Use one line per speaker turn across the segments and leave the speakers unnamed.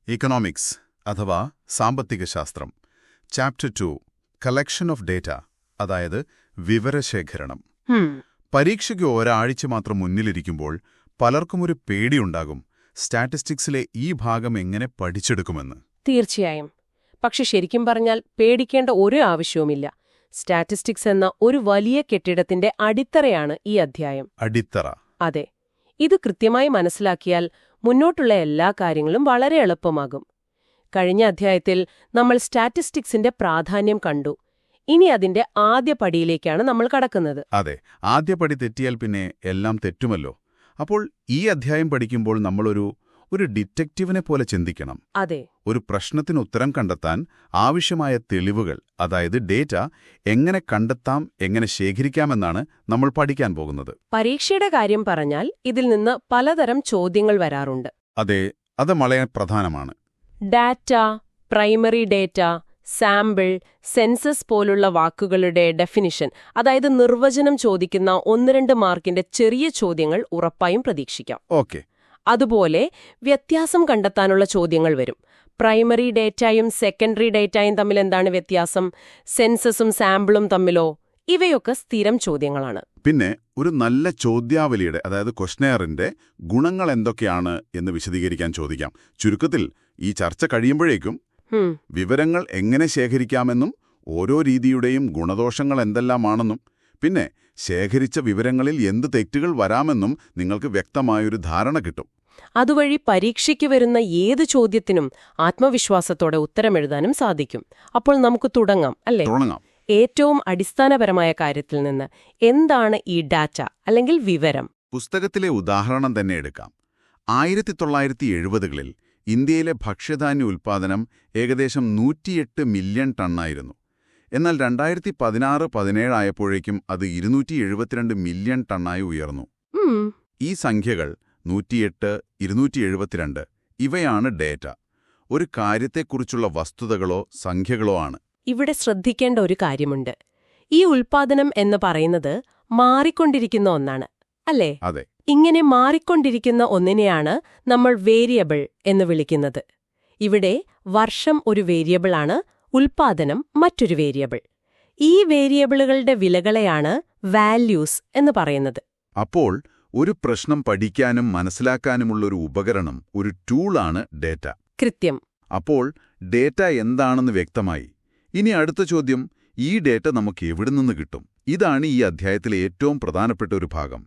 Economics അഥവാ സാമ്പത്തിക ശാസ്ത്രം. ചാപ്റ്റർ 2 കളക്ഷൻ ഓഫ് ഡേറ്റ, അതായത് വിവരശേഖരണം. പരീക്ഷയ്ക്ക് ഒരാഴ്ച മാത്രം മുന്നിലിരിക്കുമ്പോൾ പലർക്കും ഒരു പേടിയുണ്ടാകും, സ്റ്റാറ്റിസ്റ്റിക്സിലെ ഈ ഭാഗം എങ്ങനെ പഠിച്ചെടുക്കുമെന്ന്.
തീർച്ചയായും. പക്ഷെ ശരിക്കും പറഞ്ഞാൽ പേടിക്കേണ്ട ഒരു ആവശ്യവുമില്ല. സ്റ്റാറ്റിസ്റ്റിക്സ് എന്ന ഒരു വലിയ കെട്ടിടത്തിന്റെ അടിത്തറയാണ് ഈ അധ്യായം.
അടിത്തറ.
അതെ. ഇത് കൃത്യമായി മനസ്സിലാക്കിയാൽ മുന്നോട്ടുള്ള എല്ലാ കാര്യങ്ങളും വളരെ എളുപ്പമാകും. കഴിഞ്ഞ അധ്യായത്തിൽ നമ്മൾ സ്റ്റാറ്റിസ്റ്റിക്സിന്റെ പ്രാധാന്യം കണ്ടു. ഇനി അതിന്റെ ആദ്യ പടിയിലേക്കാണ് നമ്മൾ കടക്കുന്നത്.
അതെ, ആദ്യ പടി തെറ്റിയാൽ പിന്നെ എല്ലാം തെറ്റുമല്ലോ. അപ്പോൾ ഈ അധ്യായം പഠിക്കുമ്പോൾ നമ്മളൊരു ഡിറ്റക്റ്റീവിനെ പോലെ ചിന്തിക്കണം.
അതെ.
ഒരു പ്രശ്നത്തിന് ഉത്തരം കണ്ടെത്താൻ ആവശ്യമായ തെളിവുകൾ, അതായത് ഡേറ്റ, എങ്ങനെ കണ്ടെത്താം, എങ്ങനെ ശേഖരിക്കാമെന്നാണ് നമ്മൾ പഠിക്കാൻ പോകുന്നത്.
പരീക്ഷയുടെ കാര്യം പറഞ്ഞാൽ ഇതിൽ നിന്ന് പലതരം ചോദ്യങ്ങൾ വരാറുണ്ട്.
അതെ, അത് വളരെ പ്രധാനമാണ്.
Data, primary data, sample, census പോലുള്ള വാക്കുകളുടെ ഡെഫിനിഷൻ, അതായത് നിർവചനം ചോദിക്കുന്ന 1-2 മാർക്കിന്റെ ചെറിയ ചോദ്യങ്ങൾ ഉറപ്പായും പ്രതീക്ഷിക്കാം.
ഓക്കെ.
അതുപോലെ വ്യത്യാസം കണ്ടെത്താനുള്ള ചോദ്യങ്ങൾ വരും. പ്രൈമറി ഡേറ്റയും സെക്കൻഡറി ഡേറ്റയും തമ്മിൽ എന്താണ് വ്യത്യാസം? സെൻസസും സാമ്പിളും തമ്മിലോ? ഇവയൊക്കെ സ്ഥിരം ചോദ്യങ്ങളാണ്.
പിന്നെ ഒരു നല്ല ചോദ്യാവലിയുടെ, അതായത് ക്വസ്റ്റ്നെയറിന്റെ ഗുണങ്ങൾ എന്തൊക്കെയാണ് എന്ന് വിശദീകരിക്കാൻ ചോദിക്കാം. ചുരുക്കത്തിൽ ഈ ചർച്ച കഴിയുമ്പോഴേക്കും വിവരങ്ങൾ എങ്ങനെ ശേഖരിക്കാമെന്നും ഓരോ രീതിയുടെയും ഗുണദോഷങ്ങൾ എന്തെല്ലാമാണെന്നും പിന്നെ ശേഖരിച്ച വിവരങ്ങളിൽ എന്ത് തെറ്റുകൾ വരാമെന്നും നിങ്ങൾക്ക് വ്യക്തമായൊരു ധാരണ കിട്ടും.
അതുവഴി പരീക്ഷയ്ക്ക് വരുന്ന ഏത് ചോദ്യത്തിനും ആത്മവിശ്വാസത്തോടെ ഉത്തരമെഴുതാനും സാധിക്കും. അപ്പോൾ നമുക്ക് തുടങ്ങാം, അല്ലേ?
തുടങ്ങാം.
ഏറ്റവും അടിസ്ഥാനപരമായ കാര്യത്തിൽ നിന്ന്, എന്താണ് ഈ ഡാറ്റ അല്ലെങ്കിൽ വിവരം?
പുസ്തകത്തിലെ ഉദാഹരണം തന്നെ എടുക്കാം. 1970കളിൽ ഇന്ത്യയിലെ ഭക്ഷ്യധാന്യ ഉൽപ്പാദനം ഏകദേശം 108 മില്യൺ ടണ്ണായിരുന്നു. എന്നാൽ 2016-17 ആയപ്പോഴേക്കും അത് 272 മില്യൺ ടണ്ണായി ഉയർന്നു. ഈ സംഖ്യകൾ 108, 272 ഇവയാണ് ഡേറ്റ. ഒരു കാര്യത്തെക്കുറിച്ചുള്ള വസ്തുതകളോ സംഖ്യകളോ ആണ്.
ഇവിടെ ശ്രദ്ധിക്കേണ്ട ഒരു കാര്യമുണ്ട്. ഈ ഉൽപ്പാദനം എന്ന് പറയുന്നത് മാറിക്കൊണ്ടിരിക്കുന്ന ഒന്നാണ്, അല്ലേ?
അതെ.
ഇങ്ങനെ മാറിക്കൊണ്ടിരിക്കുന്ന ഒന്നിനെയാണ് നമ്മൾ വേരിയബിൾ എന്ന് വിളിക്കുന്നത്. ഇവിടെ വർഷം ഒരു വേരിയബിളാണ്, ഉൽപ്പാദനം മറ്റൊരു വേരിയബിൾ. ഈ വേരിയബിളുകളുടെ വിലകളെയാണ് വാല്യൂസ് എന്ന് പറയുന്നത്.
അപ്പോൾ ഒരു പ്രശ്നം പഠിക്കാനും മനസ്സിലാക്കാനുമുള്ളൊരു ഉപകരണം, ഒരു ടൂളാണ് ഡേറ്റ.
കൃത്യം.
അപ്പോൾ ഡേറ്റ എന്താണെന്ന് വ്യക്തമായി. ഇനി അടുത്ത ചോദ്യം, ഈ ഡേറ്റ നമുക്ക് എവിടെ നിന്ന് കിട്ടും? ഇതാണ് ഈ അധ്യായത്തിലെ ഏറ്റവും പ്രധാനപ്പെട്ട ഒരു ഭാഗം.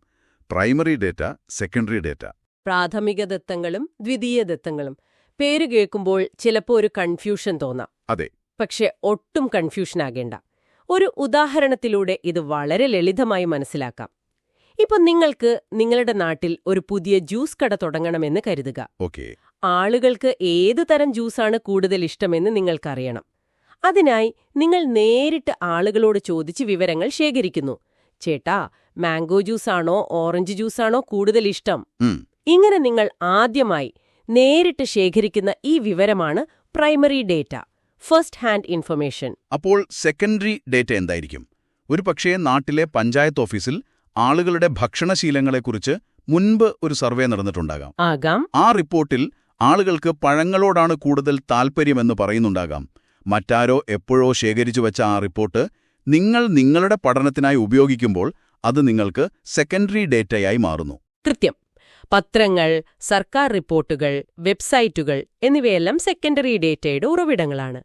Primary data, secondary data.
പ്രാഥമിക ദത്തങ്ങളും ദ്വിതീയ ദത്തങ്ങളും. പേര് കേൾക്കുമ്പോൾ ചിലപ്പോൾ ഒരു കൺഫ്യൂഷൻ തോന്നാം.
അതെ.
പക്ഷെ ഒട്ടും കൺഫ്യൂഷനാകേണ്ട. ഒരു ഉദാഹരണത്തിലൂടെ ഇത് വളരെ ലളിതമായി മനസ്സിലാക്കാം. ഇപ്പൊ നിങ്ങൾക്ക് നിങ്ങളുടെ നാട്ടിൽ ഒരു പുതിയ ജ്യൂസ് കട തുടങ്ങണമെന്ന് കരുതുക.
ഓക്കേ.
ആളുകൾക്ക് ഏതു തരം ജ്യൂസാണ് കൂടുതൽ ഇഷ്ടമെന്ന് നിങ്ങൾക്കറിയണം. അതിനായി നിങ്ങൾ നേരിട്ട് ആളുകളോട് ചോദിച്ച് വിവരങ്ങൾ ശേഖരിക്കുന്നു. ചേട്ടാ, മാംഗോ ജ്യൂസാണോ ഓറഞ്ച് ജ്യൂസാണോ കൂടുതൽ ഇഷ്ടം? ഇങ്ങനെ നിങ്ങൾ ആദ്യമായി നേരിട്ട് ശേഖരിക്കുന്ന ഈ വിവരമാണ് primary data, first hand information.
അപ്പോൾ സെക്കൻഡറി ഡേറ്റ എന്തായിരിക്കും? ഒരു പക്ഷേ നാട്ടിലെ പഞ്ചായത്ത് ഓഫീസിൽ ആളുകളുടെ ഭക്ഷണശീലങ്ങളെക്കുറിച്ച് മുൻപ് ഒരു സർവേ നടന്നിട്ടുണ്ടാകാം.
ആകാം.
ആ റിപ്പോർട്ടിൽ ആളുകൾക്ക് പഴങ്ങളോടാണ് കൂടുതൽ താൽപ്പര്യമെന്ന് പറയുന്നുണ്ടാകാം. മറ്റാരോ എപ്പോഴോ ശേഖരിച്ചു വെച്ച ആ റിപ്പോർട്ട് നിങ്ങൾ നിങ്ങളുടെ പഠനത്തിനായി ഉപയോഗിക്കുമ്പോൾ അത് നിങ്ങൾക്ക് സെക്കൻഡറി ഡേറ്റയായി മാറുന്നു.
കൃത്യം. പത്രങ്ങൾ, സർക്കാർ റിപ്പോർട്ടുകൾ, വെബ്സൈറ്റുകൾ എന്നിവയെല്ലാം സെക്കൻഡറി ഡേറ്റയുടെ ഉറവിടങ്ങളാണ്.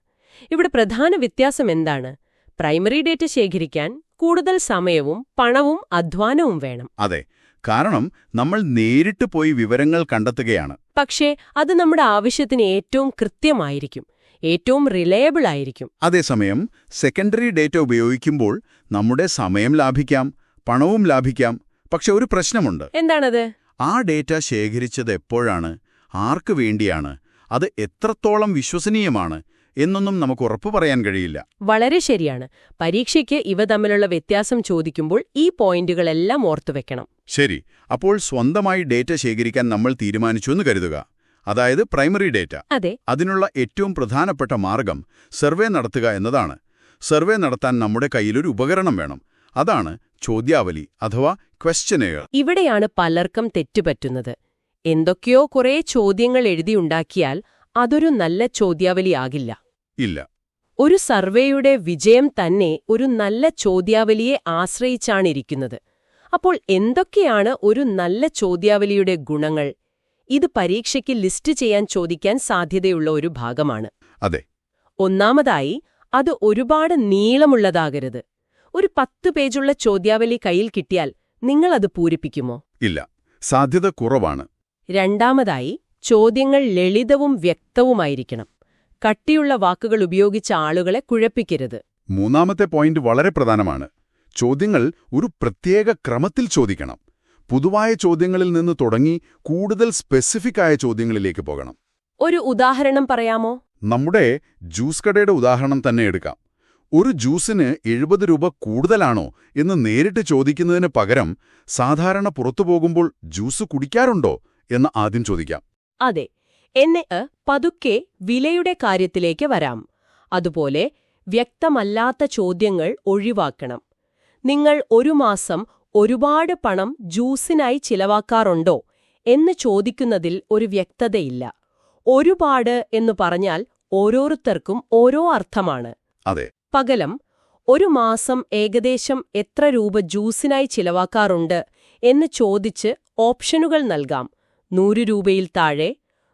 ഇവിടെ പ്രധാന വ്യത്യാസം എന്താണ്? പ്രൈമറി ഡേറ്റ ശേഖരിക്കാൻ കൂടുതൽ സമയവും പണവും അധ്വാനവും വേണം.
അതെ, കാരണം നമ്മൾ നേരിട്ട് പോയി വിവരങ്ങൾ കണ്ടെത്തുകയാണ്.
പക്ഷേ അത് നമ്മുടെ ആവശ്യത്തിന് ഏറ്റവും കൃത്യമായിരിക്കും, ഏറ്റവും റിലയബിൾ ആയിരിക്കും.
അതേസമയം സെക്കൻഡറി ഡേറ്റ ഉപയോഗിക്കുമ്പോൾ നമ്മുടെ സമയം ലാഭിക്കാം, പണവും ലാഭിക്കാം. പക്ഷെ ഒരു പ്രശ്നമുണ്ട്.
എന്താണത്?
ആ ഡേറ്റ ശേഖരിച്ചത് എപ്പോഴാണ്, ആർക്ക് വേണ്ടിയാണ്, അത് എത്രത്തോളം വിശ്വസനീയമാണ് എന്നൊന്നും നമുക്ക് ഉറപ്പു പറയാൻ കഴിയില്ല.
വളരെ ശരിയാണ്. പരീക്ഷയ്ക്ക് ഇവ തമ്മിലുള്ള വ്യത്യാസം ചോദിക്കുമ്പോൾ ഈ പോയിന്റുകളെല്ലാം ഓർത്തുവെക്കണം.
ശരി. അപ്പോൾ സ്വന്തമായി ഡേറ്റ ശേഖരിക്കാൻ നമ്മൾ തീരുമാനിച്ചു എന്ന് കരുതുക. അതായത് പ്രൈമറി ഡേറ്റ.
അതെ.
അതിനുള്ള ഏറ്റവും പ്രധാനപ്പെട്ട മാർഗം സർവേ നടത്തുക എന്നതാണ്. സർവേ നടത്താൻ നമ്മുടെ കയ്യിലൊരു ഉപകരണം വേണം. അതാണ് ചോദ്യാവലി അഥവാ ക്വസ്റ്റ്യനെയർ.
ഇവിടെയാണ് പലർക്കും തെറ്റുപറ്റുന്നത്. എന്തൊക്കെയോ കുറേ ചോദ്യങ്ങൾ എഴുതിയുണ്ടാക്കിയാൽ അതൊരു നല്ല ചോദ്യാവലിയാകില്ല.
ഇല്ല.
ഒരു സർവേയുടെ വിജയം തന്നെ ഒരു നല്ല ചോദ്യാവലിയെ ആശ്രയിച്ചാണിരിക്കുന്നത്. അപ്പോൾ എന്തൊക്കെയാണ് ഒരു നല്ല ചോദ്യാവലിയുടെ ഗുണങ്ങൾ? ഇത് പരീക്ഷയ്ക്ക് ലിസ്റ്റ് ചെയ്യാൻ ചോദിക്കാൻ സാധ്യതയുള്ള ഒരു ഭാഗമാണ്.
അതെ.
ഒന്നാമതായി, അത് ഒരുപാട് നീളമുള്ളതാകരുത്. ഒരു 10 പേജുള്ള ചോദ്യാവലി കയ്യിൽ കിട്ടിയാൽ നിങ്ങളത് പൂരിപ്പിക്കുമോ?
ഇല്ല, സാധ്യത കുറവാണ്.
രണ്ടാമതായി, ചോദ്യങ്ങൾ ലളിതവും വ്യക്തവുമായിരിക്കണം. കട്ടിയുള്ള വാക്കുകൾ ഉപയോഗിച്ച ആളുകളെ കുഴപ്പിക്കരുത്.
മൂന്നാമത്തെ പോയിന്റ് വളരെ പ്രധാനമാണ്. ചോദ്യങ്ങൾ ഒരു പ്രത്യേക ക്രമത്തിൽ ചോദിക്കണം. പൊതുവായ ചോദ്യങ്ങളിൽ നിന്ന് തുടങ്ങി കൂടുതൽ സ്പെസിഫിക് ആയ ചോദ്യങ്ങളിലേക്ക് പോകണം.
ഒരു ഉദാഹരണം പറയാമോ?
നമ്മുടെ ജ്യൂസ് കടയുടെ ഉദാഹരണം തന്നെ എടുക്കാം. ഒരു ജ്യൂസിന് 70 രൂപ കൂടുതലാണോ എന്ന് നേരിട്ട് ചോദിക്കുന്നതിന് പകരം സാധാരണ പുറത്തു പോകുമ്പോൾ ജ്യൂസ് കുടിക്കാറുണ്ടോ എന്ന് ആദ്യം ചോദിക്കാം.
അതെ. എന്നിട്ട് പതുക്കെ വിലയുടെ കാര്യത്തിലേക്ക് വരാം. അതുപോലെ വ്യക്തമല്ലാത്ത ചോദ്യങ്ങൾ ഒഴിവാക്കണം. നിങ്ങൾ ഒരു മാസം ഒരുപാട് പണം ജ്യൂസിനായി ചിലവാക്കാറുണ്ടോ എന്ന് ചോദിക്കുന്നതിൽ ഒരു വ്യക്തതയില്ല. ഒരുപാട് എന്നു പറഞ്ഞാൽ ഓരോരുത്തർക്കും ഓരോ അർത്ഥമാണ്.
അതെ.
പകരം ഒരു മാസം ഏകദേശം എത്ര രൂപ ജ്യൂസിനായി ചിലവാക്കാറുണ്ട് എന്ന് ചോദിച്ച് ഓപ്ഷനുകൾ നൽകാം. 100 രൂപയിൽ താഴെ,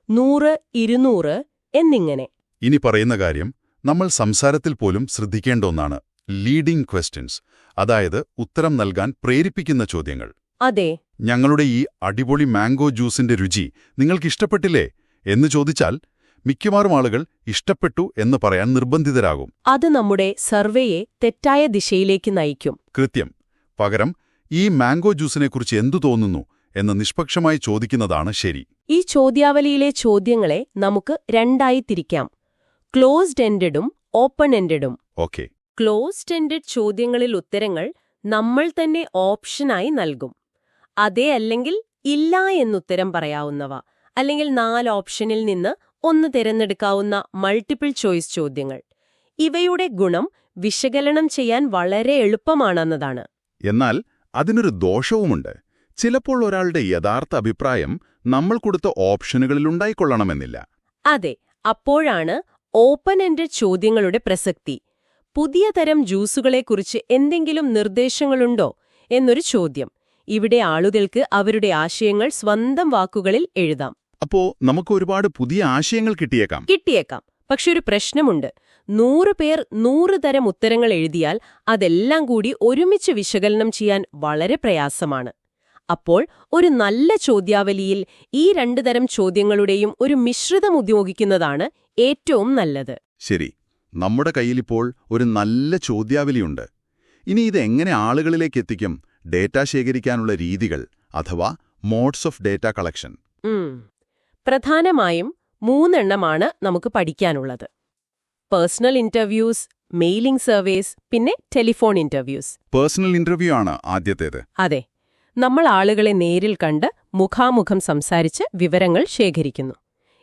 100, 200 എന്നിങ്ങനെ.
ഇനി പറയുന്ന കാര്യം നമ്മൾ സംസാരത്തിൽ പോലും ശ്രദ്ധിക്കേണ്ട ഒന്നാണ്. ലീഡിംഗ് ക്വസ്റ്റ്യൻസ്, അതായത് ഉത്തരം നൽകാൻ പ്രേരിപ്പിക്കുന്ന ചോദ്യങ്ങൾ.
അതെ.
ഞങ്ങളുടെ ഈ അടിപൊളി മാംഗോ ജ്യൂസിന്റെ രുചി നിങ്ങൾക്കിഷ്ടപ്പെട്ടില്ലേ എന്ന് ചോദിച്ചാൽ മിക്കവാറും ആളുകൾ ഇഷ്ടപ്പെട്ടു എന്ന് പറയാൻ നിർബന്ധിതരാകും.
അത് നമ്മുടെ സർവേയെ തെറ്റായ ദിശയിലേക്ക് നയിക്കും.
കൃത്യം. പകരം ഈ മാംഗോ ജ്യൂസിനെക്കുറിച്ച് എന്തു തോന്നുന്നു എന്ന് നിഷ്പക്ഷമായി ചോദിക്കുന്നതാണ് ശരി.
ഈ ചോദ്യാവലിയിലെ ചോദ്യങ്ങളെ നമുക്ക് രണ്ടായി തിരിക്കാം: ക്ലോസ്ഡ് എൻഡഡും ഓപ്പൺ എൻഡഡും.
ഓക്കെ.
ക്ലോസ്ഡ് എൻഡഡ് ചോദ്യങ്ങളിൽ ഉത്തരങ്ങൾ നമ്മൾ തന്നെ ഓപ്ഷനായി നൽകും. അതെ അല്ലെങ്കിൽ ഇല്ല എന്നുത്തരം പറയാവുന്നവ, അല്ലെങ്കിൽ 4 ഓപ്ഷനിൽ നിന്ന് 1 തിരഞ്ഞെടുക്കാവുന്ന മൾട്ടിപ്പിൾ ചോയ്സ് ചോദ്യങ്ങൾ. ഇവയുടെ ഗുണം വിശകലനം ചെയ്യാൻ വളരെ എളുപ്പമാണെന്നതാണ്.
എന്നാൽ അതിനൊരു ദോഷവുമുണ്ട്. ചിലപ്പോൾ ഒരാളുടെ യഥാർത്ഥ അഭിപ്രായം നമ്മൾ കൊടുത്ത ഓപ്ഷനുകളിലുണ്ടായിക്കൊള്ളണമെന്നില്ല.
അതെ. അപ്പോഴാണ് ഓപ്പൺ എൻഡഡ് ചോദ്യങ്ങളുടെ പ്രസക്തി. പുതിയ തരം ജ്യൂസുകളെക്കുറിച്ച് എന്തെങ്കിലും നിർദ്ദേശങ്ങളുണ്ടോ എന്നൊരു ചോദ്യം. ഇവിടെ ആളുകൾക്ക് അവരുടെ ആശയങ്ങൾ സ്വന്തം വാക്കുകളിൽ എഴുതാം.
അപ്പോ നമുക്ക് ഒരുപാട് പുതിയ ആശയങ്ങൾ കിട്ടിയേക്കാം.
പക്ഷെ ഒരു പ്രശ്നമുണ്ട്. 100 പേർ 100 തരം ഉത്തരങ്ങൾ എഴുതിയാൽ അതെല്ലാം കൂടി ഒരുമിച്ച് വിശകലനം ചെയ്യാൻ വളരെ പ്രയാസമാണ്. അപ്പോൾ ഒരു നല്ല ചോദ്യാവലിയിൽ ഈ 2 തരം ചോദ്യങ്ങളുടെയും ഒരു മിശ്രിതം ഉപയോഗിക്കുന്നതാണ് ഏറ്റവും നല്ലത്.
ശരി. നമ്മുടെ കയ്യിലിപ്പോൾ ഒരു നല്ല ചോദ്യാവലിയുണ്ട്. ഇനി ഇത് എങ്ങനെ ആളുകളിലേക്ക് എത്തിക്കും? ഡേറ്റ ശേഖരിക്കാനുള്ള രീതികൾ, അഥവാ മോഡ്സ് ഓഫ് ഡേറ്റ കളക്ഷൻ.
പ്രധാനമായും 3 എണ്ണമാണ് നമുക്ക് പഠിക്കാനുള്ളത്: പേഴ്സണൽ ഇന്റർവ്യൂസ്, മെയിലിംഗ് സർവേസ്, പിന്നെ ടെലിഫോൺ ഇന്റർവ്യൂസ്.
പേഴ്സണൽ ഇന്റർവ്യൂ ആണ് ആദ്യത്തേത്.
അതെ. നമ്മൾ ആളുകളെ നേരിൽ കണ്ട് മുഖാമുഖം സംസാരിച്ച് വിവരങ്ങൾ ശേഖരിക്കുന്നു.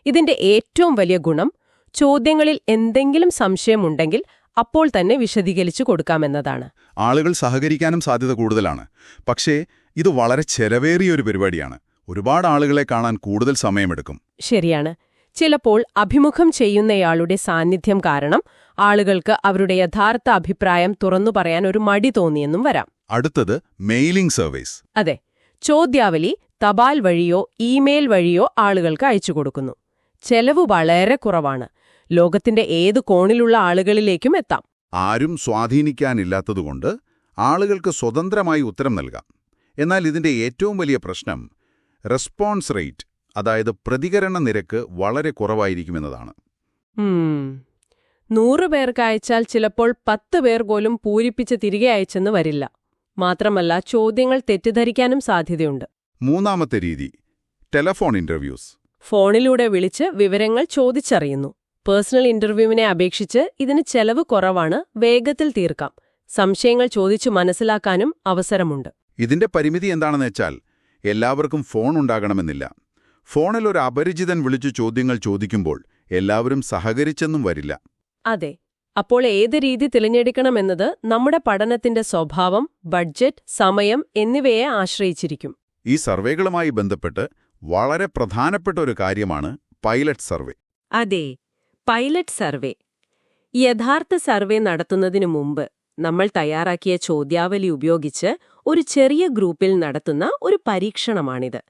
ഇതിന്റെ ഏറ്റവും വലിയ ഗുണം ചോദ്യങ്ങളിൽ എന്തെങ്കിലും സംശയമുണ്ടെങ്കിൽ അപ്പോൾ തന്നെ വിശദീകരിച്ചു കൊടുക്കാമെന്നതാണ്.
ആളുകൾ സഹകരിക്കാനും സാധ്യത കൂടുതലാണ്. പക്ഷേ ഇത് വളരെ ചെലവേറിയൊരു പരിപാടിയാണ്. ഒരുപാട് ആളുകളെ കാണാൻ കൂടുതൽ സമയമെടുക്കും.
ശരിയാണ്. ചിലപ്പോൾ അഭിമുഖം ചെയ്യുന്നയാളുടെ സാന്നിധ്യം കാരണം ആളുകൾക്ക് അവരുടെ യഥാർത്ഥ അഭിപ്രായം തുറന്നു പറയാൻ ഒരു മടി തോന്നിയെന്നും വരാം.
അടുത്തത് മെയിലിംഗ് സർവേസ്.
അതെ. ചോദ്യാവലി തപാൽ വഴിയോ ഇമെയിൽ വഴിയോ ആളുകൾക്ക് അയച്ചു കൊടുക്കുന്നു. ചെലവ് വളരെ കുറവാണ്. ലോകത്തിന്റെ ഏത് കോണിലുള്ള ആളുകളിലേക്കും എത്താം.
ആരും സ്വാധീനിക്കാനില്ലാത്തതുകൊണ്ട് ആളുകൾക്ക് സ്വതന്ത്രമായി ഉത്തരം നൽകാം. എന്നാൽ ഇതിന്റെ ഏറ്റവും വലിയ പ്രശ്നം റെസ്പോൺസ് റേറ്റ്, അതായത് പ്രതികരണ നിരക്ക് വളരെ കുറവായിരിക്കുമെന്നതാണ്.
100 പേർക്ക് അയച്ചാൽ ചിലപ്പോൾ 10 പേർ പോലും പൂരിപ്പിച്ച് തിരികെ അയച്ചെന്ന് വരില്ല. മാത്രമല്ല ചോദ്യങ്ങൾ തെറ്റിദ്ധരിക്കാനും സാധ്യതയുണ്ട്.
മൂന്നാമത്തെ രീതി ടെലഫോൺ ഇന്റർവ്യൂസ്.
ഫോണിലൂടെ വിളിച്ച് വിവരങ്ങൾ ചോദിച്ചറിയുന്നു. പേഴ്സണൽ ഇന്റർവ്യൂവിനെ അപേക്ഷിച്ച് ഇതിന് ചെലവ് കുറവാണ്, വേഗത്തിൽ തീർക്കാം. സംശയങ്ങൾ ചോദിച്ചു മനസ്സിലാക്കാനും അവസരമുണ്ട്.
ഇതിന്റെ പരിമിതി എന്താണെന്ന് വെച്ചാൽ എല്ലാവർക്കും ഫോൺ ഉണ്ടാകണമെന്നില്ല. ഫോണിൽ ഒരു അപരിചിതൻ വിളിച്ചു ചോദ്യങ്ങൾ ചോദിക്കുമ്പോൾ എല്ലാവരും സഹകരിച്ചെന്നും വരില്ല.
അതെ. അപ്പോൾ ഏത് രീതി തിരഞ്ഞെടുക്കണമെന്നത് നമ്മുടെ പഠനത്തിന്റെ സ്വഭാവം, ബഡ്ജറ്റ്, സമയം എന്നിവയെ ആശ്രയിച്ചിരിക്കും.
ഈ സർവേകളുമായി ബന്ധപ്പെട്ട് വളരെ പ്രധാനപ്പെട്ട ഒരു കാര്യമാണ് പൈലറ്റ് സർവേ.
അതെ, പൈലറ്റ് സർവേ. യഥാർത്ഥ സർവേ നടത്തുന്നതിനു മുമ്പ് നമ്മൾ തയ്യാറാക്കിയ ചോദ്യാവലി ഉപയോഗിച്ച് ഒരു ചെറിയ ഗ്രൂപ്പിൽ നടത്തുന്ന ഒരു പരീക്ഷണമാണിത്.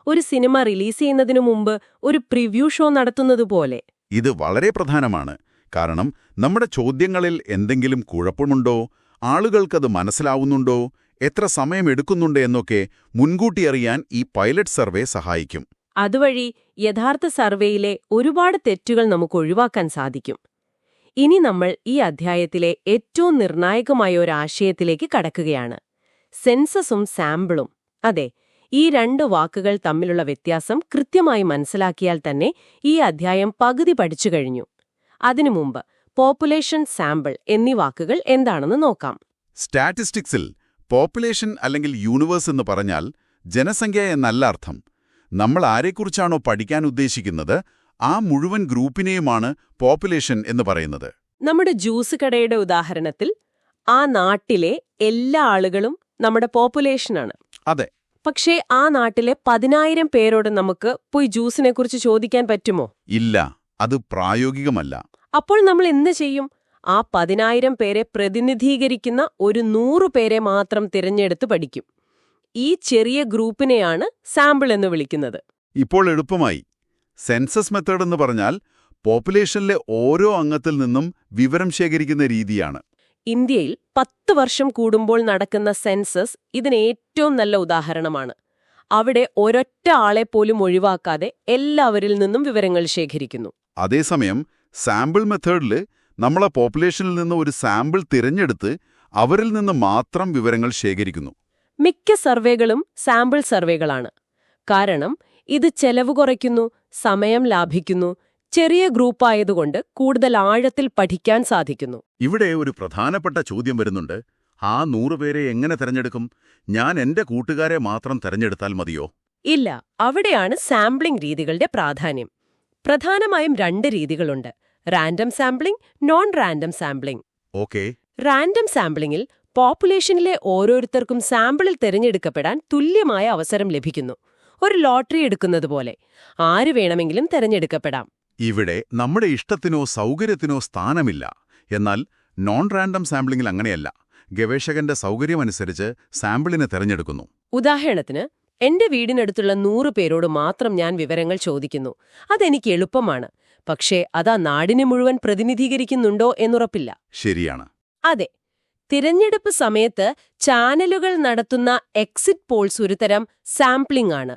ഒരു സിനിമ റിലീസ് ചെയ്യുന്നതിനു മുമ്പ് ഒരു പ്രിവ്യൂ ഷോ നടത്തുന്നതുപോലെ.
ഇത് വളരെ പ്രധാനമാണ്. കാരണം നമ്മുടെ ചോദ്യങ്ങളിൽ എന്തെങ്കിലും കുഴപ്പമുണ്ടോ, ആളുകൾക്കത് മനസ്സിലാവുന്നുണ്ടോ, എത്ര സമയമെടുക്കുന്നുണ്ട് എന്നൊക്കെ മുൻകൂട്ടി അറിയാൻ ഈ പൈലറ്റ് സർവേ സഹായിക്കും.
അതുവഴി യഥാർത്ഥ സർവേയിലെ ഒരുപാട് തെറ്റുകൾ നമുക്ക് ഒഴിവാക്കാൻ സാധിക്കും. ഇനി നമ്മൾ ഈ അധ്യായത്തിലെ ഏറ്റവും നിർണായകമായ ഒരു ആശയത്തിലേക്ക് കടക്കുകയാണ്: സെൻസസും സാമ്പിളും. അതെ, ഈ രണ്ട് വാക്കുകൾ തമ്മിലുള്ള വ്യത്യാസം കൃത്യമായി മനസ്സിലാക്കിയാൽ തന്നെ ഈ അധ്യായം പകുതി പഠിച്ചു കഴിഞ്ഞു. അതിനു മുമ്പ് പോപ്പുലേഷൻ, സാമ്പിൾ എന്നീ വാക്കുകൾ എന്താണെന്ന് നോക്കാം.
സ്റ്റാറ്റിസ്റ്റിക്സിൽ പോപ്പുലേഷൻ അല്ലെങ്കിൽ യൂണിവേഴ്സ് എന്ന് പറഞ്ഞാൽ ജനസംഖ്യ എന്നല്ല അർത്ഥം. നമ്മൾ ആരെക്കുറിച്ചാണോ പഠിക്കാൻ ഉദ്ദേശിക്കുന്നത് ആ മുഴുവൻ ഗ്രൂപ്പിനെയുമാണ് പോപ്പുലേഷൻ എന്ന് പറയുന്നത്.
നമ്മുടെ ജ്യൂസ് കടയുടെ ഉദാഹരണത്തിൽ ആ നാട്ടിലെ എല്ലാ ആളുകളും നമ്മുടെ പോപ്പുലേഷനാണ്.
അതെ.
പക്ഷേ ആ നാട്ടിലെ 10,000 പേരോട് നമുക്ക് പോയി ജ്യൂസിനെക്കുറിച്ച് ചോദിക്കാൻ പറ്റുമോ?
ഇല്ല, അത് പ്രായോഗികമല്ല.
അപ്പോൾ നമ്മൾ എന്ത് ചെയ്യും? ആ 10,000 പേരെ പ്രതിനിധീകരിക്കുന്ന ഒരു 100 പേരെ മാത്രം തിരഞ്ഞെടുത്ത് പഠിക്കും. ഈ ചെറിയ ഗ്രൂപ്പിനെയാണ് സാമ്പിൾ എന്ന് വിളിക്കുന്നത്.
ഇപ്പോൾ എളുപ്പമായി. സെൻസസ് മെത്തേഡ് എന്ന് പറഞ്ഞാൽ പോപ്പുലേഷനിലെ ഓരോ അംഗത്തിൽ നിന്നും വിവരം ശേഖരിക്കുന്ന രീതിയാണ്.
ഇന്ത്യയിൽ 10 വർഷം കൂടുമ്പോൾ നടക്കുന്ന സെൻസസ് ഇതിന് ഏറ്റവും നല്ല ഉദാഹരണമാണ്. അവിടെ ഒരൊറ്റ ആളെ പോലും ഒഴിവാക്കാതെ എല്ലാവരിൽ നിന്നും വിവരങ്ങൾ ശേഖരിക്കുന്നു.
അതേസമയം സാമ്പിൾ മെത്തേഡിൽ നമ്മളെ പോപ്പുലേഷനിൽ നിന്ന് ഒരു സാമ്പിൾ തിരഞ്ഞെടുത്ത് അവരിൽ നിന്ന് മാത്രം വിവരങ്ങൾ ശേഖരിക്കുന്നു.
മിക്ക സർവേകളും സാമ്പിൾ സർവേകളാണ്. കാരണം ഇത് ചെലവ് കുറയ്ക്കുന്നു, സമയം ലാഭിക്കുന്നു, ചെറിയ ഗ്രൂപ്പായതുകൊണ്ട് കൂടുതൽ ആഴത്തിൽ പഠിക്കാൻ സാധിക്കുന്നു.
ഇവിടെ ഒരു പ്രധാനപ്പെട്ട ചോദ്യം വരുന്നുണ്ട്. ആ 100 പേരെ എങ്ങനെ തെരഞ്ഞെടുക്കും? ഞാൻ എന്റെ കൂട്ടുകാരെ മാത്രം തെരഞ്ഞെടുത്താൽ മതിയോ?
ഇല്ല, അവിടെയാണ് സാമ്പിളിംഗ് രീതികളുടെ പ്രാധാന്യം. പ്രധാനമായും 2 രീതികളുണ്ട്: random sampling, non random sampling.
Okay.
Random സാമ്പിളിംഗിൽ പോപ്പുലേഷനിലെ ഓരോരുത്തർക്കും സാമ്പിളിൽ തിരഞ്ഞെടുക്കപ്പെടാൻ തുല്യമായ അവസരം ലഭിക്കുന്നു. ഒരു ലോട്ടറി എടുക്കുന്നത് പോലെ ആര് വേണമെങ്കിലും തിരഞ്ഞെടുക്കപ്പെടാം.
ഇവിടെ നമ്മുടെ ഇഷ്ടത്തിനോ സൗകര്യത്തിനോ സ്ഥാനമില്ല. എന്നാൽ നോൺ റാൻഡം സാമ്പിളിംഗിൽ അങ്ങനെയല്ല. ഗവേഷകന്റെ സൗകര്യമനുസരിച്ച് സാമ്പിളിനെ തെരഞ്ഞെടുക്കുന്നു.
ഉദാഹരണത്തിന്, എന്റെ വീടിനടുത്തുള്ള 100 പേരോട് മാത്രം ഞാൻ വിവരങ്ങൾ ചോദിക്കുന്നു. അതെനിക്ക് എളുപ്പമാണ്. പക്ഷേ അതാ നാടിനെ മുഴുവൻ പ്രതിനിധീകരിക്കുന്നുണ്ടോ എന്നുറപ്പില്ല.
ശരിയാണ്.
അതെ. തിരഞ്ഞെടുപ്പ് സമയത്ത് ചാനലുകൾ നടത്തുന്ന എക്സിറ്റ് പോൾസ് ഒരുതരം സാമ്പിളിംഗ് ആണ്.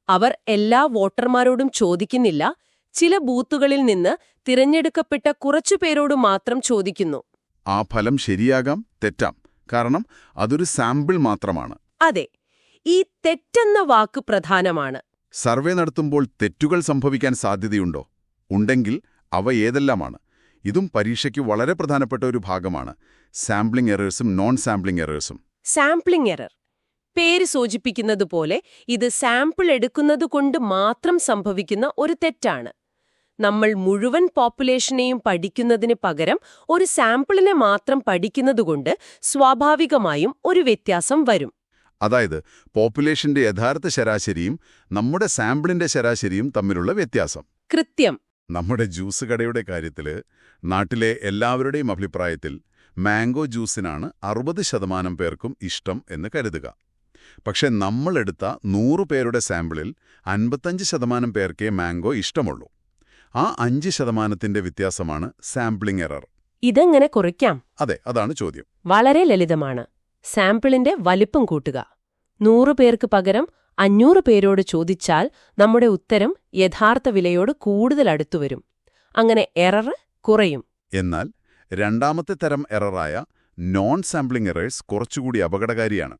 അവർ എല്ലാ വോട്ടർമാരോടും ചോദിക്കുന്നില്ല, ചില ബൂത്തുകളിൽ നിന്ന് തിരഞ്ഞെടുക്കപ്പെട്ട കുറച്ചുപേരോട് മാത്രം ചോദിക്കുന്നു.
ആ ഫലം ശരിയാകാം, തെറ്റാം. കാരണം അതൊരു സാമ്പിൾ മാത്രമാണ്.
അതെ, ഈ തെറ്റെന്ന വാക്ക് പ്രധാനമാണ്.
സർവേ നടത്തുമ്പോൾ തെറ്റുകൾ സംഭവിക്കാൻ സാധ്യതയുണ്ടോ? ഉണ്ടെങ്കിൽ അവ ഏതെല്ലാമാണ്? ഇതും പരീക്ഷയ്ക്ക് വളരെ പ്രധാനപ്പെട്ട ഒരു ഭാഗമാണ്. സാമ്പിളിംഗ് എറേഴ്സും നോൺ സാമ്പിളിംഗ് എറേഴ്സും.
സാമ്പിളിംഗ് എറർ, പേര് സൂചിപ്പിക്കുന്നതുപോലെ ഇത് സാമ്പിൾ എടുക്കുന്നതുകൊണ്ട് മാത്രം സംഭവിക്കുന്ന ഒരു തെറ്റാണ്. നമ്മൾ മുഴുവൻ പോപ്പുലേഷനെയും പഠിക്കുന്നതിന് പകരം ഒരു സാമ്പിളിനെ മാത്രം പഠിക്കുന്നതുകൊണ്ട് സ്വാഭാവികമായും ഒരു വ്യത്യാസം വരും.
അതായത് പോപ്പുലേഷന്റെ യഥാർത്ഥ ശരാശരിയും നമ്മുടെ സാമ്പിളിന്റെ ശരാശരിയും തമ്മിലുള്ള വ്യത്യാസം.
കൃത്യം.
നമ്മുടെ ജ്യൂസ് കടയുടെ കാര്യത്തില് നാട്ടിലെ എല്ലാവരുടെയും അഭിപ്രായത്തിൽ മാംഗോ ജ്യൂസിനാണ് 60% പേർക്കും ഇഷ്ടം എന്ന് കരുതുക. പക്ഷെ നമ്മളെടുത്ത 100 പേരുടെ സാമ്പിളിൽ 55% പേർക്കേ മാംഗോ ഇഷ്ടമുള്ളൂ. ആ 5%ത്തിന്റെ വ്യത്യാസമാണ് സാമ്പിളിംഗ് എറർ.
ഇതെങ്ങനെ കുറയ്ക്കാം?
അതെ, അതാണ് ചോദ്യം.
വളരെ ലളിതമാണ്. സാമ്പിളിന്റെ വലിപ്പം കൂട്ടുക. 100 പേർക്ക് പകരം 500 പേരോട് ചോദിച്ചാൽ നമ്മുടെ ഉത്തരം യഥാർത്ഥ വിലയോട് കൂടുതൽ അടുത്തുവരും. അങ്ങനെ എറർ കുറയും.
എന്നാൽ രണ്ടാമത്തെ തരം എററായ നോൺ സാമ്പിളിംഗ് എറേഴ്സ് കുറച്ചുകൂടി അപകടകാരിയാണ്.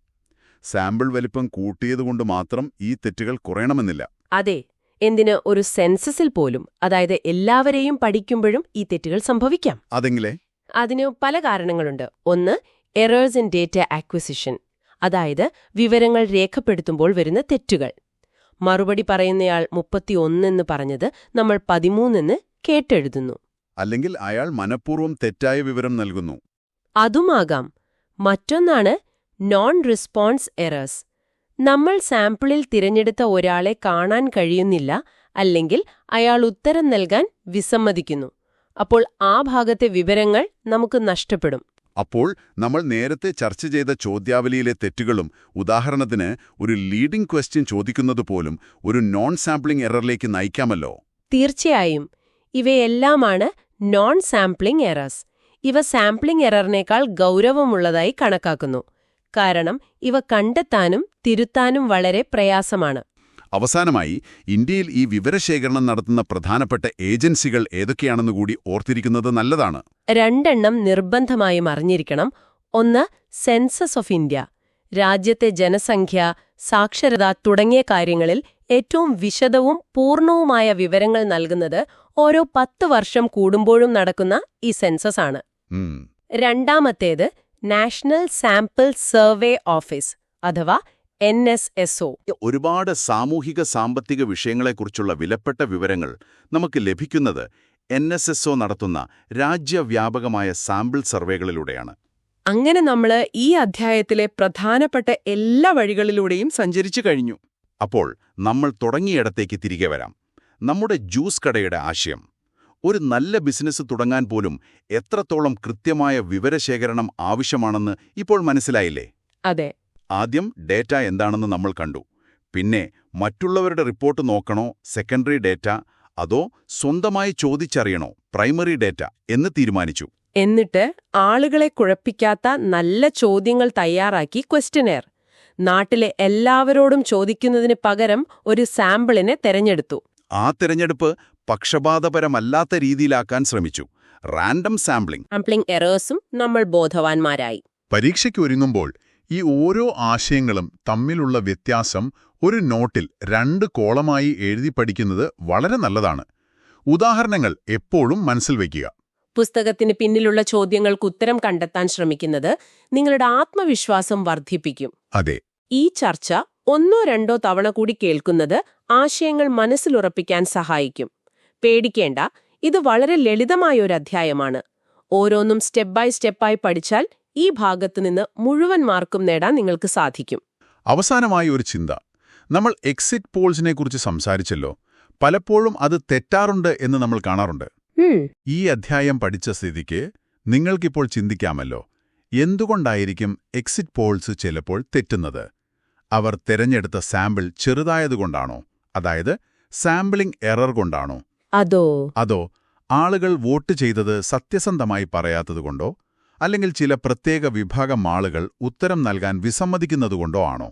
സാമ്പിൾ വലിപ്പം കൂട്ടിയതുകൊണ്ട് മാത്രം ഈ തെറ്റുകൾ കുറയണമെന്നില്ല.
അതെ, എന്തിന് ഒരു സെൻസസിൽ പോലും, അതായത് എല്ലാവരെയും പഠിക്കുമ്പോഴും ഈ തെറ്റുകൾ സംഭവിക്കാം.
അതെങ്കിലേ?
അതിന് പല കാരണങ്ങളുണ്ട്. ഒന്ന്, എറേഴ്സ് ഇൻ ഡേറ്റ ആക്വിസിഷൻ, അതായത് വിവരങ്ങൾ രേഖപ്പെടുത്തുമ്പോൾ വരുന്ന തെറ്റുകൾ. മറുപടി പറയുന്നയാൾ 31 എന്ന് പറഞ്ഞത് നമ്മൾ 13 എന്ന് കേട്ടെഴുതുന്നു.
അല്ലെങ്കിൽ അയാൾ മനഃപൂർവ്വം തെറ്റായ വിവരം നൽകുന്നു.
അതുമാകാം. മറ്റൊന്നാണ് നോൺ റെസ്പോൺസ് എറേഴ്സ്. നമ്മൾ സാമ്പിളിൽ തിരഞ്ഞെടുത്ത ഒരാളെ കാണാൻ കഴിയുന്നില്ല, അല്ലെങ്കിൽ അയാൾ ഉത്തരം നൽകാൻ വിസമ്മതിക്കുന്നു. അപ്പോൾ ആ ഭാഗത്തെ വിവരങ്ങൾ നമുക്ക് നഷ്ടപ്പെടും.
അപ്പോൾ നമ്മൾ നേരത്തെ ചർച്ച ചെയ്ത ചോദ്യാവലിയിലെ തെറ്റുകളും, ഉദാഹരണത്തിന് ഒരു ലീഡിംഗ് ക്വസ്റ്റ്യൻ ചോദിക്കുന്നത് പോലും ഒരു നോൺ സാമ്പിളിംഗ് എററിലേക്ക് നയിക്കാമല്ലോ.
തീർച്ചയായും. ഇവയെല്ലാമാണ് നോൺ സാമ്പിളിംഗ് എറേഴ്സ്. ഇവ സാമ്പിളിംഗ് എററിനേക്കാൾ ഗൗരവമുള്ളതായി കണക്കാക്കുന്നു. കാരണം ഇവ കണ്ടെത്താനും തിരുത്താനും വളരെ പ്രയാസമാണ്.
അവസാനമായി, ഇന്ത്യയിൽ ഈ വിവരശേഖരണം നടത്തുന്ന പ്രധാനപ്പെട്ട ഏജൻസികൾ ഏതൊക്കെയാണെന്ന് കൂടി ഓർത്തിരിക്കുന്നത് നല്ലതാണ്.
2 എണ്ണം നിർബന്ധമായും അറിഞ്ഞിരിക്കണം. ഒന്ന്, സെൻസസ് ഓഫ് ഇന്ത്യ. രാജ്യത്തെ ജനസംഖ്യ, സാക്ഷരത തുടങ്ങിയ കാര്യങ്ങളിൽ ഏറ്റവും വിശദവും പൂർണ്ണവുമായ വിവരങ്ങൾ നൽകുന്നത് ഓരോ 10 വർഷം കൂടുമ്പോഴും നടക്കുന്ന ഈ സെൻസസ് ആണ്. രണ്ടാമത്തേത് നാഷണൽ സാമ്പിൾ സർവേ ഓഫീസ്, അഥവാ NSSO.
ഒരുപാട് സാമൂഹിക സാമ്പത്തിക വിഷയങ്ങളെക്കുറിച്ചുള്ള വിലപ്പെട്ട വിവരങ്ങൾ നമുക്ക് ലഭിക്കുന്നത് NSSO നടത്തുന്ന രാജ്യവ്യാപകമായ സാമ്പിൾ സർവേകളിലൂടെയാണ്.
അങ്ങനെ നമ്മൾ ഈ അധ്യായത്തിലെ പ്രധാനപ്പെട്ട എല്ലാ വഴികളിലൂടെയും സഞ്ചരിച്ചു കഴിഞ്ഞു.
അപ്പോൾ നമ്മൾ തുടങ്ങിയിടത്തേക്ക് തിരികെ വരാം. നമ്മുടെ ജ്യൂസ് കടയുടെ ആശയം. ഒരു നല്ല ബിസിനസ് തുടങ്ങാൻ പോലും എത്രത്തോളം കൃത്യമായ വിവരശേഖരണം ആവശ്യമാണെന്ന് ഇപ്പോൾ മനസ്സിലായില്ലേ?
അതെ.
ആദ്യം ഡേറ്റ എന്താണെന്ന് നമ്മൾ കണ്ടു. പിന്നെ മറ്റുള്ളവരുടെ റിപ്പോർട്ട് നോക്കണോ, സെക്കൻഡറി ഡേറ്റ, അതോ സ്വന്തമായി ചോദിച്ചറിയണോ, പ്രൈമറി ഡേറ്റ എന്ന് തീരുമാനിച്ചു.
എന്നിട്ട് ആളുകളെ കുഴപ്പിക്കാത്ത നല്ല ചോദ്യങ്ങൾ തയ്യാറാക്കി ക്വസ്റ്റ്യനെയർ. നാട്ടിലെ എല്ലാവരോടും ചോദിക്കുന്നതിന് പകരം ഒരു സാമ്പിളിനെ തെരഞ്ഞെടുത്തു.
ആ തെരഞ്ഞെടുപ്പ് പക്ഷപാതപരമല്ലാത്ത രീതിയിലാക്കാൻ ശ്രമിച്ചു. റാൻഡം
സാമ്പിളിംഗ് എറേഴ്സും നമ്മൾ ബോധവാന്മാരായി.
പരീക്ഷയ്ക്ക് ഒരുങ്ങുമ്പോൾ ഈ ഓരോ ആശയങ്ങളും തമ്മിലുള്ള വ്യത്യാസം ഒരു നോട്ടിൽ 2 കോളമായി എഴുതി പഠിക്കുന്നത് വളരെ നല്ലതാണ്. ഉദാഹരണങ്ങൾ എപ്പോഴും മനസ്സിൽ വയ്ക്കുക.
പുസ്തകത്തിന് പിന്നിലുള്ള ചോദ്യങ്ങൾക്ക് ഉത്തരം കണ്ടെത്താൻ ശ്രമിക്കുന്നത് നിങ്ങളുടെ ആത്മവിശ്വാസം വർദ്ധിപ്പിക്കും.
അതെ.
ഈ ചർച്ച 1-2 തവണ കൂടി കേൾക്കുന്നത് ആശയങ്ങൾ മനസ്സിലുറപ്പിക്കാൻ സഹായിക്കും. പേടിക്കേണ്ട, ഇത് വളരെ ലളിതമായ ഒരു അധ്യായമാണ്. ഓരോന്നും സ്റ്റെപ്പ് ബൈ സ്റ്റെപ്പായി പഠിച്ചാൽ ഈ ഭാഗത്തുനിന്ന് മുഴുവൻ മാർക്കും നേടാൻ നിങ്ങൾക്ക് സാധിക്കും.
അവസാനമായി ഒരു ചിന്ത. നമ്മൾ എക്സിറ്റ് പോൾസിനെക്കുറിച്ച് സംസാരിച്ചല്ലോ. പലപ്പോഴും അത് തെറ്റാറുണ്ട് എന്ന് നമ്മൾ കാണാറുണ്ട്. ഈ അധ്യായം പഠിച്ച സ്ഥിതിക്ക് നിങ്ങൾക്കിപ്പോൾ ചിന്തിക്കാമല്ലോ, എന്തുകൊണ്ടായിരിക്കും എക്സിറ്റ് പോൾസ് ചിലപ്പോൾ തെറ്റുന്നത്? അവർ തിരഞ്ഞെടുത്ത സാമ്പിൾ ചെറുതായതുകൊണ്ടാണോ? അതായത് സാമ്പിളിംഗ് എറർ കൊണ്ടാണോ? അതോ ആളുകൾ വോട്ട് ചെയ്തത് സത്യസന്ധമായി പറയാത്തതുകൊണ്ടോ? അല്ലെങ്കിൽ ചില പ്രത്യേക വിഭാഗം ആളുകൾ ഉത്തരം നൽകാൻ വിസമ്മതിക്കുന്നതുകൊണ്ടോ ആണോ?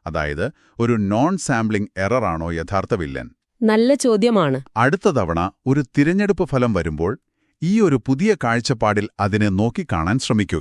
അതായത് ഒരു നോൺ സാമ്പിളിംഗ് എററാണോ യഥാർത്ഥ വില്ലൻ?
നല്ല ചോദ്യമാണ്.
അടുത്ത തവണ ഒരു തിരഞ്ഞെടുപ്പ് ഫലം വരുമ്പോൾ ഈ ഒരു പുതിയ കാഴ്ചപ്പാടിൽ അതിനെ നോക്കിക്കാണാൻ ശ്രമിക്കുക.